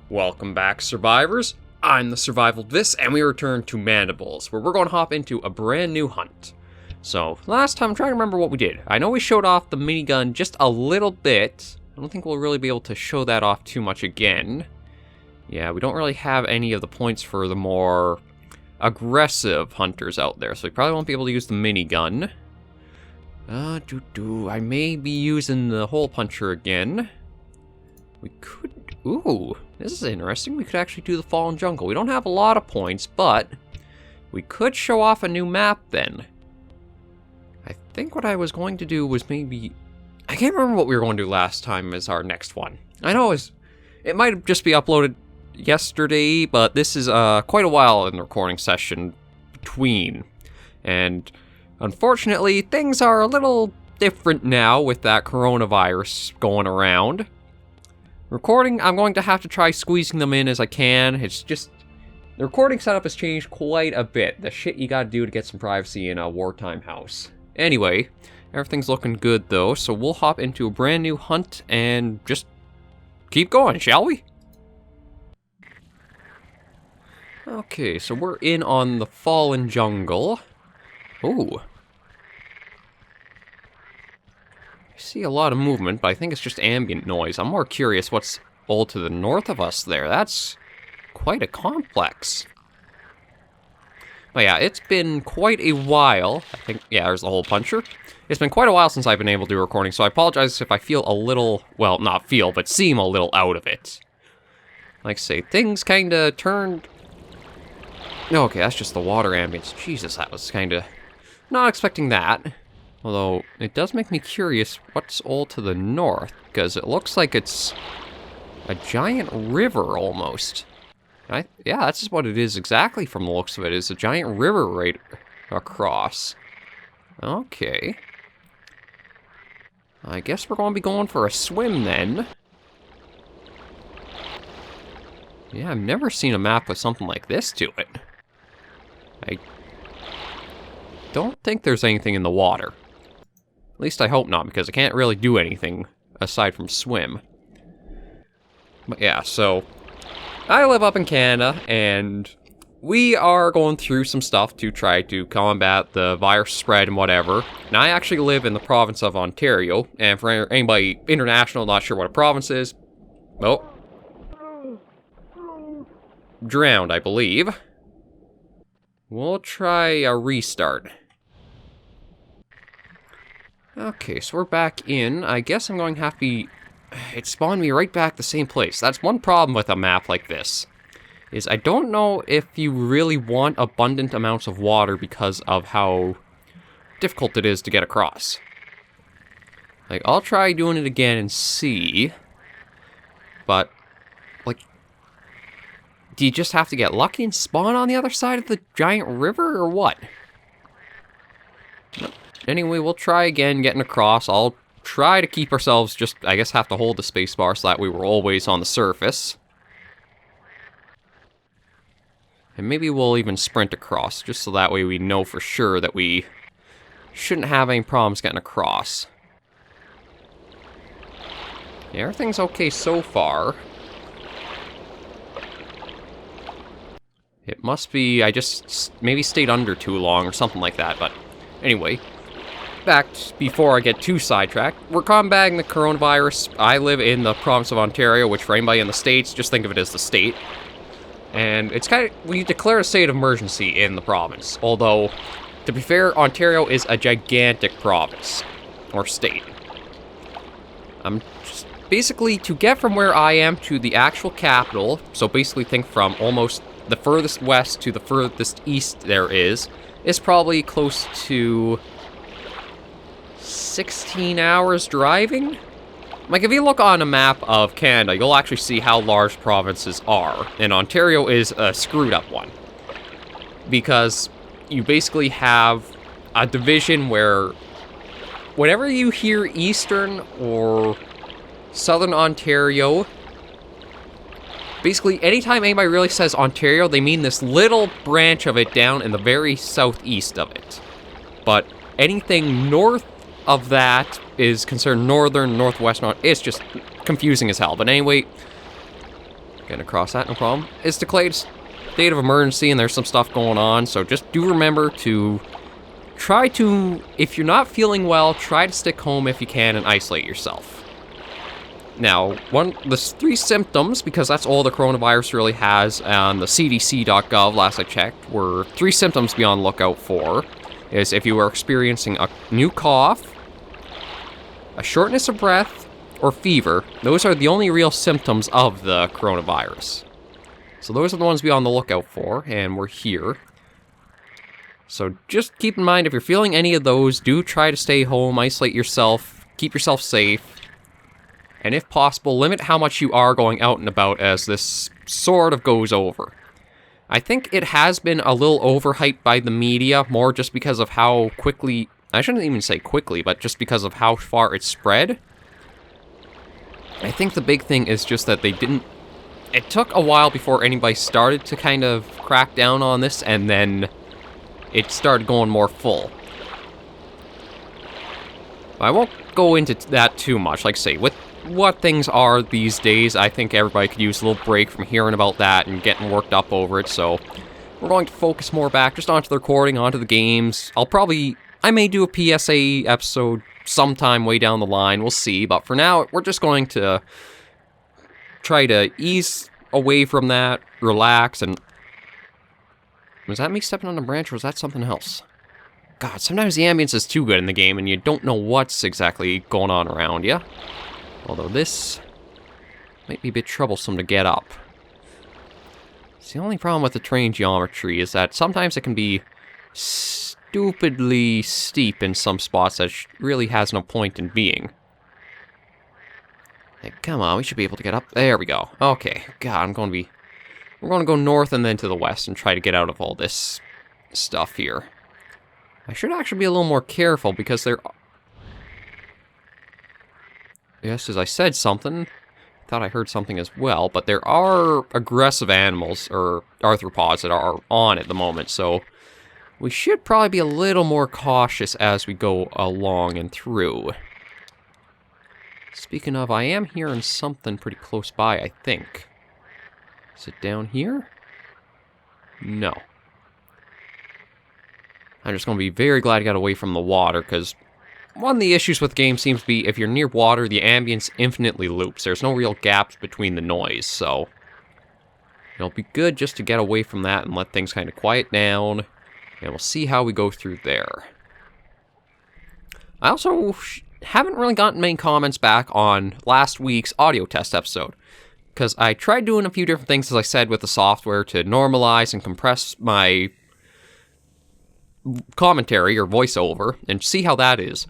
Welcome back, survivors. I'm the SurvivalVis, and we return to Mandibles, where we're going to hop into a brand new hunt. So, last time, I'm trying to remember what we did. I know we showed off the minigun just a little bit. I don't think we'll really be able to show that off too much again. Yeah, we don't really have any of the points for the more aggressive hunters out there, so we probably won't be able to use the minigun. I may be using the hole puncher again. We could... Ooh, this is interesting. We could actually do the Fallen Jungle. We don't have a lot of points, but we could show off a new map then. I think what I was going to do was maybe... I can't remember what we were going to do last time as our next one. I know it might just be uploaded yesterday, but this is quite a while in the recording session between. And unfortunately, things are a little different now with that coronavirus going around. Recording, I'm going to have to try squeezing them in as I can. It's just, the recording setup has changed quite a bit. The shit you gotta do to get some privacy in a wartime house. Anyway, everything's looking good though, so we'll hop into a brand new hunt and just keep going, shall we? Okay, so we're in on the Fallen Jungle. Ooh. I see a lot of movement, but I think it's just ambient noise. I'm more curious what's all to the north of us there. That's quite a complex. But yeah, it's been quite a while. I think, yeah, there's the hole puncher. It's been quite a while since I've been able to do recording, so I apologize if I feel a little, well, not feel, but seem a little out of it. Like I say, things kind of turned... Okay, that's just the water ambience. Jesus, that was kind of... Not expecting that. Although, it does make me curious what's all to the north, because it looks like it's a giant river, almost. Yeah, that's just what it is exactly from the looks of it, is a giant river right across. Okay. I guess we're going to be going for a swim, then. Yeah, I've never seen a map with something like this to it. I don't think there's anything in the water. At least I hope not, because I can't really do anything aside from swim. But yeah, so I live up in Canada, and we are going through some stuff to try to combat the virus spread and whatever. And I actually live in the province of Ontario, and for anybody international not sure what a province is, oh, drowned, I believe. We'll try a restart. Okay, so we're back in. I guess I'm going to have to be... It spawned me right back the same place. That's one problem with a map like this. Is I don't know if you really want abundant amounts of water because of how difficult it is to get across. Like, I'll try doing it again and see. But, like... Do you just have to get lucky and spawn on the other side of the giant river, or what? Anyway, we'll try again getting across. I'll try to keep ourselves just, I guess, have to hold the spacebar so that we were always on the surface. And maybe we'll even sprint across, just so that way we know for sure that we shouldn't have any problems getting across. Yeah, everything's okay so far. It must be, I just maybe stayed under too long or something like that, but anyway. Back before I get too sidetracked, we're combating the coronavirus. I live in the province of Ontario, which for anybody in the States, just think of it as the state. And it's kind of, we declare a state of emergency in the province. Although, to be fair, Ontario is a gigantic province, or state. Just basically, to get from where I am to the actual capital, so basically think from almost the furthest west to the furthest east there is probably close to 16 hours driving? Like, if you look on a map of Canada, you'll actually see how large provinces are. And Ontario is a screwed up one. Because you basically have a division where whenever you hear Eastern or Southern Ontario, basically anytime anybody really says Ontario, they mean this little branch of it down in the very southeast of it. But anything north of that is considered northern, northwest, it's just confusing as hell. But anyway, Getting across that, no problem. It's declared state of emergency and there's some stuff going on, so just do remember to try to, if you're not feeling well, try to stick home if you can and isolate yourself. Now, there's 3 symptoms, because that's all the coronavirus really has on the cdc.gov, last I checked, were 3 symptoms to be on the lookout for. Is if you are experiencing a new cough, a shortness of breath, or fever. Those are the only real symptoms of the coronavirus. So those are the ones to be on the lookout for, and we're here. So just keep in mind, if you're feeling any of those, do try to stay home, isolate yourself, keep yourself safe. And if possible, limit how much you are going out and about as this sort of goes over. I think it has been a little overhyped by the media, more just because of how quickly, I shouldn't even say quickly, but just because of how far it spread. I think the big thing is just that it took a while before anybody started to kind of crack down on this, and then it started going more full. I won't go into that too much. Like I say, with what things are these days, I think everybody could use a little break from hearing about that and getting worked up over it, so we're going to focus more back just onto the recording, onto the games. I may do a PSA episode sometime way down the line, we'll see, but for now, we're just going to try to ease away from that, relax, and... Was that me stepping on a branch, or was that something else? God, sometimes the ambience is too good in the game, and you don't know what's exactly going on around you. Although this might be a bit troublesome to get up. It's the only problem with the terrain geometry is that sometimes it can be stupidly steep in some spots that really has no point in being. Hey, come on, we should be able to get up. There we go. Okay, God, we're going to go north and then to the west and try to get out of all this stuff here. I should actually be a little more careful because yes, as I said something, thought I heard something as well, but there are aggressive animals, or arthropods, that are on at the moment, so we should probably be a little more cautious as we go along and through. Speaking of, I am hearing something pretty close by, I think. Is it down here? No. I'm just going to be very glad I got away from the water, because one of the issues with the game seems to be if you're near water, the ambience infinitely loops. There's no real gaps between the noise, so it'll be good just to get away from that and let things kind of quiet down, and we'll see how we go through there. I also haven't really gotten many comments back on last week's audio test episode, because I tried doing a few different things, as I said, with the software to normalize and compress my commentary or voiceover and see how that is.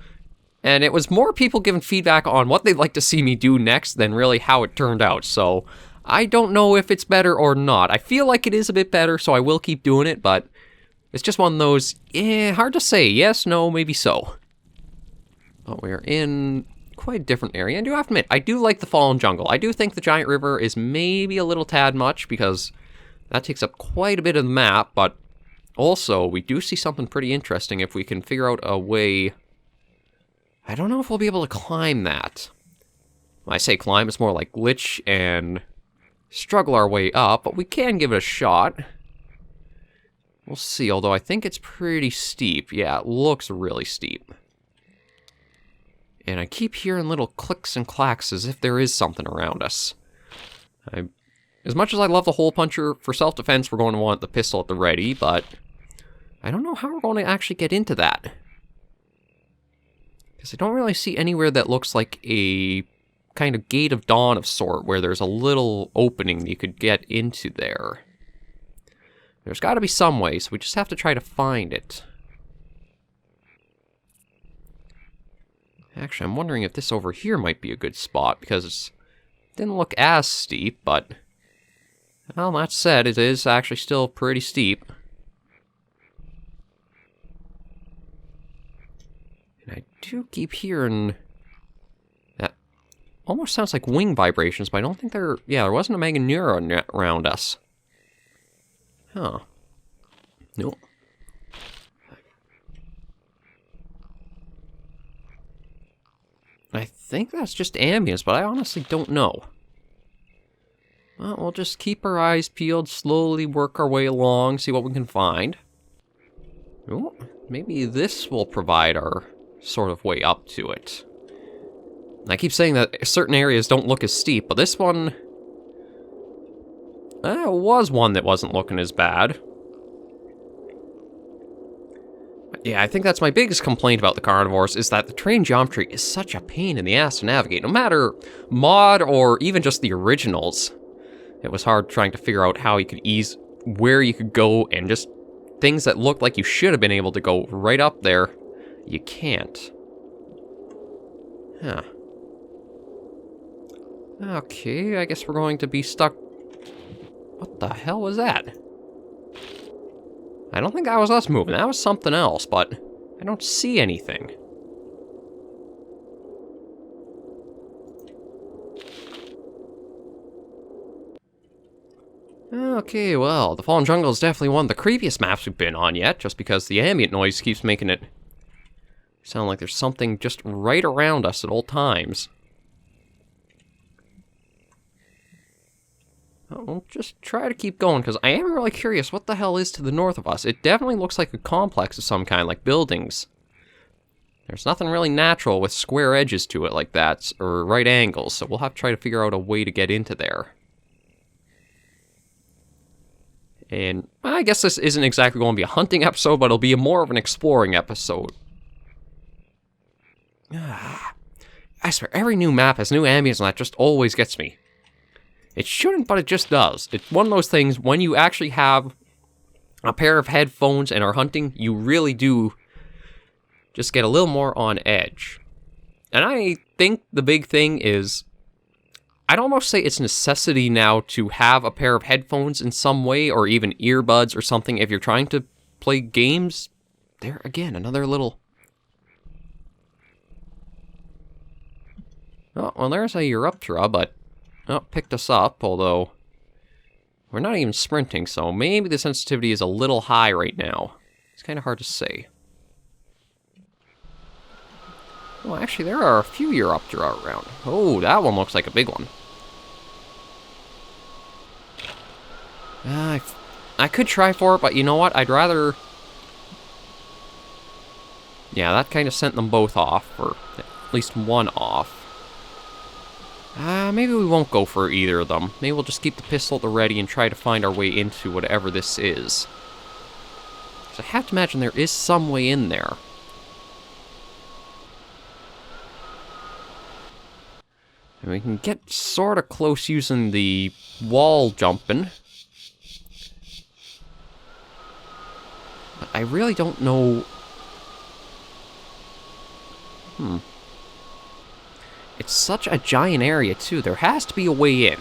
And it was more people giving feedback on what they'd like to see me do next than really how it turned out. So I don't know if it's better or not. I feel like it is a bit better, so I will keep doing it, but it's just one of those, hard to say. Yes, no, maybe so. But we're in quite a different area. I do have to admit, I do like the Fallen Jungle. I do think the Giant River is maybe a little tad much because that takes up quite a bit of the map, but also, we do see something pretty interesting if we can figure out a way. I don't know if we'll be able to climb that. When I say climb, it's more like glitch and struggle our way up, but we can give it a shot. We'll see, although I think it's pretty steep. Yeah, it looks really steep. And I keep hearing little clicks and clacks as if there is something around us. As much as I love the hole puncher, for self-defense we're going to want the pistol at the ready, but I don't know how we're going to actually get into that. Because I don't really see anywhere that looks like a kind of gate of dawn of sort, where there's a little opening that you could get into there. There's got to be some way, so we just have to try to find it. Actually, I'm wondering if this over here might be a good spot, because it didn't look as steep, but well, that said, it is actually still pretty steep. And I do keep hearing that almost sounds like wing vibrations, but I don't think there wasn't a mega neuron around us. Huh. Nope. I think that's just ambience, but I honestly don't know. Well, we'll just keep our eyes peeled, slowly work our way along, see what we can find. Oh, maybe this will provide our sort of way up to it. I keep saying that certain areas don't look as steep, but this one... was one that wasn't looking as bad. But yeah, I think that's my biggest complaint about the Carnivores, is that the terrain geometry is such a pain in the ass to navigate. No matter mod or even just the originals, it was hard trying to figure out how you could ease where you could go, and just things that looked like you should have been able to go right up there, you can't. Huh. Okay, I guess we're going to be stuck... What the hell was that? I don't think that was us moving, that was something else, but I don't see anything. Okay, well, the Fallen Jungle is definitely one of the creepiest maps we've been on yet, just because the ambient noise keeps making it sound like there's something just right around us at all times. We'll just try to keep going, because I am really curious what the hell is to the north of us. It definitely looks like a complex of some kind, like buildings. There's nothing really natural with square edges to it like that, or right angles, so we'll have to try to figure out a way to get into there. And I guess this isn't exactly going to be a hunting episode, but it'll be more of an exploring episode. I swear, every new map has new ambience, and that just always gets me. It shouldn't, but it just does. It's one of those things, when you actually have a pair of headphones and are hunting, you really do just get a little more on edge. And I think the big thing is, I'd almost say it's a necessity now to have a pair of headphones in some way, or even earbuds or something, if you're trying to play games. There, again, another little... Oh, well, there's a Euryptera, but... Oh, picked us up, although... We're not even sprinting, so maybe the sensitivity is a little high right now. It's kind of hard to say. Well, actually, there are a few Euryptera around. Oh, that one looks like a big one. I could try for it, but you know what? I'd rather... Yeah, that kind of sent them both off, or at least one off. Maybe we won't go for either of them. Maybe we'll just keep the pistol at the ready and try to find our way into whatever this is. So I have to imagine there is some way in there. And we can get sort of close using the wall jumping. But I really don't know... It's such a giant area, too. There has to be a way in.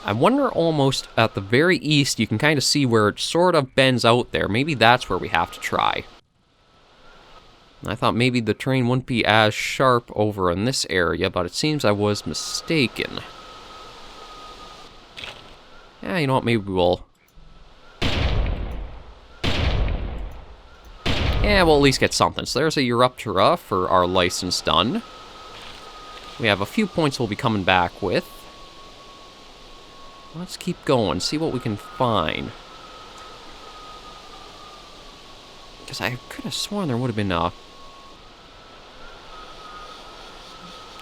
I wonder almost at the very east, you can kind of see where it sort of bends out there. Maybe that's where we have to try. I thought maybe the terrain wouldn't be as sharp over in this area, but it seems I was mistaken. Yeah, you know what, maybe we'll... Yeah, we'll at least get something. So there's a Euryptera for our license done. We have a few points we'll be coming back with. Let's keep going, see what we can find. Because I could have sworn there would have been a...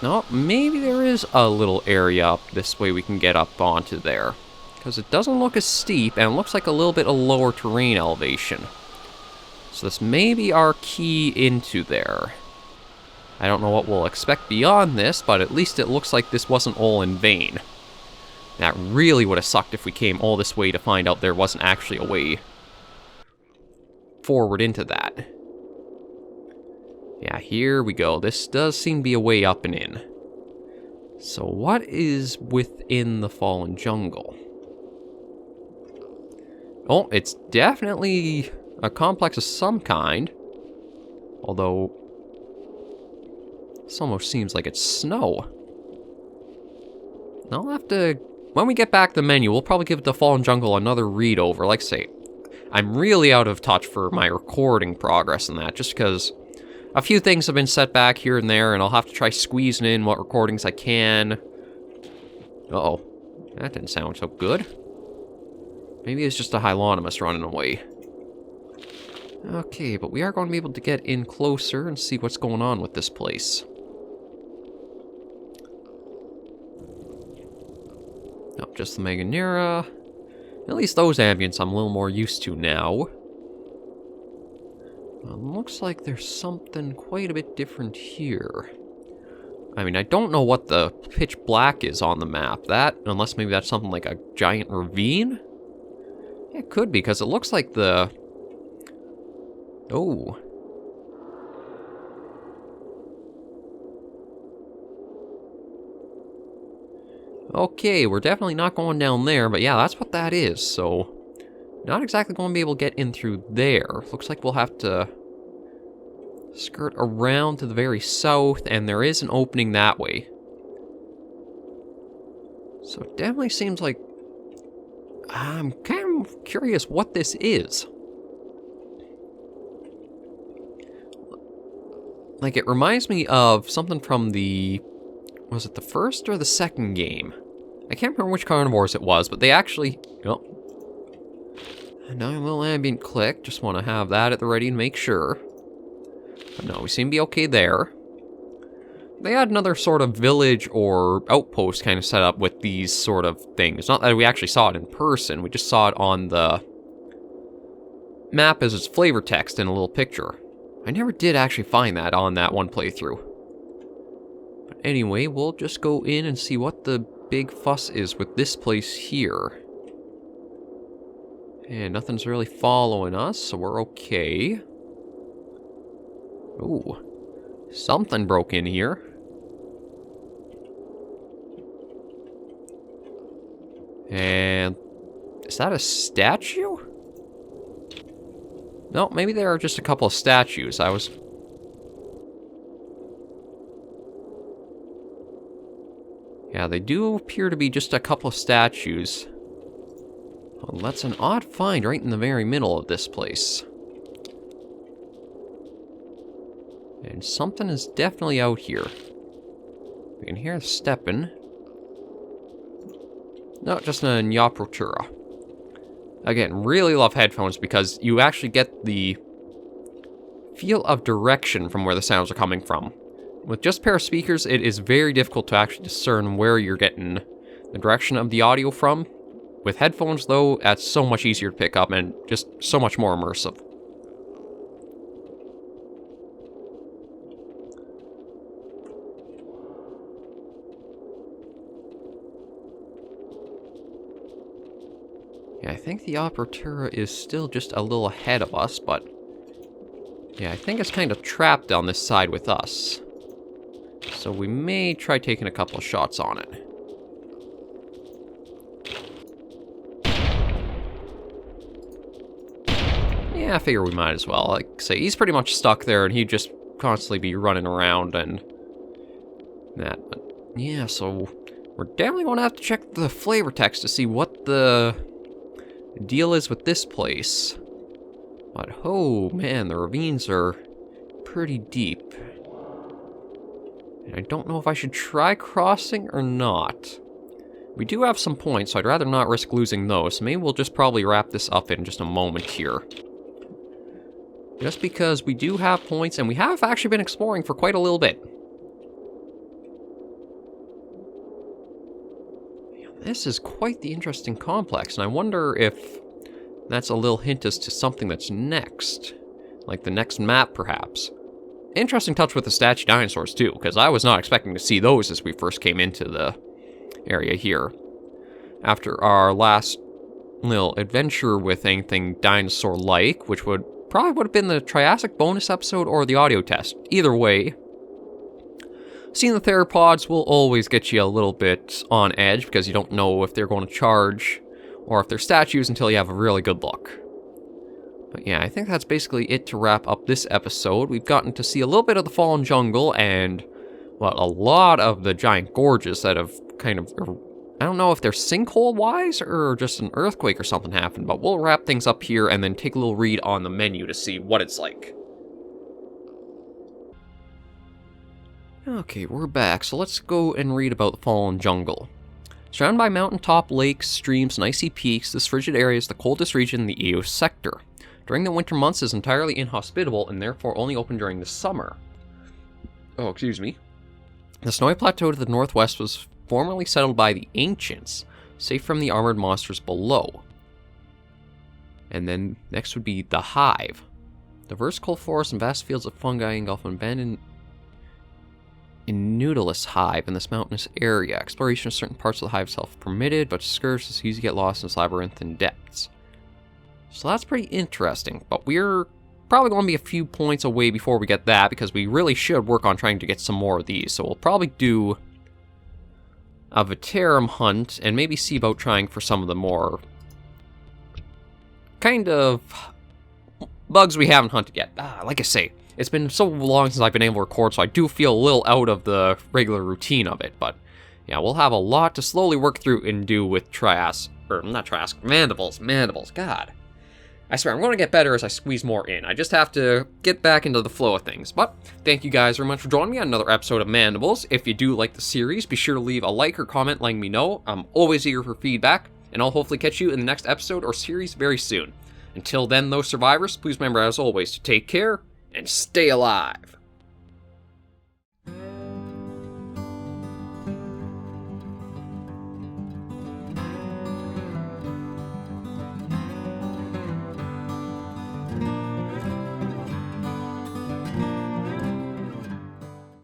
No, maybe there is a little area up this way we can get up onto there. Because it doesn't look as steep, and it looks like a little bit of lower terrain elevation. So this may be our key into there. I don't know what we'll expect beyond this, but at least it looks like this wasn't all in vain. That really would have sucked if we came all this way to find out there wasn't actually a way forward into that. Yeah, here we go. This does seem to be a way up and in. So what is within the Fallen Jungle? Oh, it's definitely a complex of some kind. Although... this almost seems like it's snow. I'll have to... when we get back to the menu, we'll probably give the Fallen Jungle another read-over. Like I say, I'm really out of touch for my recording progress in that, just because a few things have been set back here and there, and I'll have to try squeezing in what recordings I can. Uh-oh. That didn't sound so good. Maybe it's just a Hylonomus running away. Okay, but we are going to be able to get in closer and see what's going on with this place. Nope, just the Meganera. At least those ambients I'm a little more used to now. Looks like there's something quite a bit different here. I mean, I don't know what the pitch black is on the map. Unless maybe that's something like a giant ravine? It could be, because it looks like the... Oh. Okay, we're definitely not going down there, but yeah, that's what that is, so... Not exactly going to be able to get in through there. Looks like we'll have to skirt around to the very south, and there is an opening that way. So it definitely seems like... I'm kind of curious what this is. Like, it reminds me of something from the... Was it the first or the second game? I can't remember which Carnivores it was, but they actually... Oh. Now a little ambient click. Just want to have that at the ready and make sure. But no, we seem to be okay there. They had another sort of village or outpost kind of set up with these sort of things. Not that we actually saw it in person. We just saw it on the map as its flavor text in a little picture. I never did actually find that on that one playthrough. But anyway, we'll just go in and see what the big fuss is with this place here. And nothing's really following us, so we're okay. Ooh. Something broke in here. And... is that a statue? No, maybe there are just a couple of statues. Yeah, they do appear to be just a couple of statues. Well, that's an odd find right in the very middle of this place. And something is definitely out here. We can hear stepping. No, just a Nyaprotura. Again, really love headphones because you actually get the feel of direction from where the sounds are coming from. With just a pair of speakers, it is very difficult to actually discern where you're getting the direction of the audio from. With headphones, though, that's so much easier to pick up and just so much more immersive. Yeah, I think the Operatura is still just a little ahead of us, but... yeah, I think it's kind of trapped on this side with us. So we may try taking a couple of shots on it. Yeah, I figure we might as well. Like I say, he's pretty much stuck there, and he'd just constantly be running around and that. But yeah, so we're definitely going to have to check the flavor text to see what the deal is with this place. But oh man, the ravines are pretty deep. And I don't know if I should try crossing or not. We do have some points, so I'd rather not risk losing those. So maybe we'll just probably wrap this up in just a moment here. Just because we do have points, and we have actually been exploring for quite a little bit. This is quite the interesting complex, and I wonder if that's a little hint as to something that's next. Like the next map, perhaps. Interesting touch with the statue dinosaurs, too, because I was not expecting to see those as we first came into the area here. After our last little adventure with anything dinosaur-like, which probably would have been the Triassic bonus episode or the audio test. Either way, seeing the theropods will always get you a little bit on edge because you don't know if they're going to charge or if they're statues until you have a really good look. But yeah, I think that's basically it to wrap up this episode. We've gotten to see a little bit of the fallen jungle and, well, a lot of the giant gorges that have kind of... I don't know if they're sinkhole-wise or just an earthquake or something happened, but we'll wrap things up here and then take a little read on the menu to see what it's like. Okay, we're back, so let's go and read about the Fallen Jungle. Surrounded by mountaintop lakes, streams, and icy peaks, this frigid area is the coldest region in the Eos sector. During the winter months, it is entirely inhospitable and therefore only open during the summer. Oh, excuse me. The snowy plateau to the northwest was formerly settled by the ancients, safe from the armored monsters below. And then next would be the Hive. Diverse cold forests and vast fields of fungi engulf an abandoned Nautilus hive in this mountainous area. Exploration of certain parts of the hive itself permitted, but discouraged as easy to get lost in its labyrinthine depths. So that's pretty interesting, but we're probably going to be a few points away before we get that, because we really should work on trying to get some more of these. So we'll probably do a Veterum hunt, and maybe see about trying for some of the more kind of bugs we haven't hunted yet. Like I say, it's been so long since I've been able to record, so I do feel a little out of the regular routine of it, but yeah, we'll have a lot to slowly work through and do with Mandibles, God. I swear, I'm going to get better as I squeeze more in. I just have to get back into the flow of things. But thank you guys very much for joining me on another episode of Mandibles. If you do like the series, be sure to leave a like or comment letting me know. I'm always eager for feedback, and I'll hopefully catch you in the next episode or series very soon. Until then, though, survivors, please remember, as always, to take care and stay alive.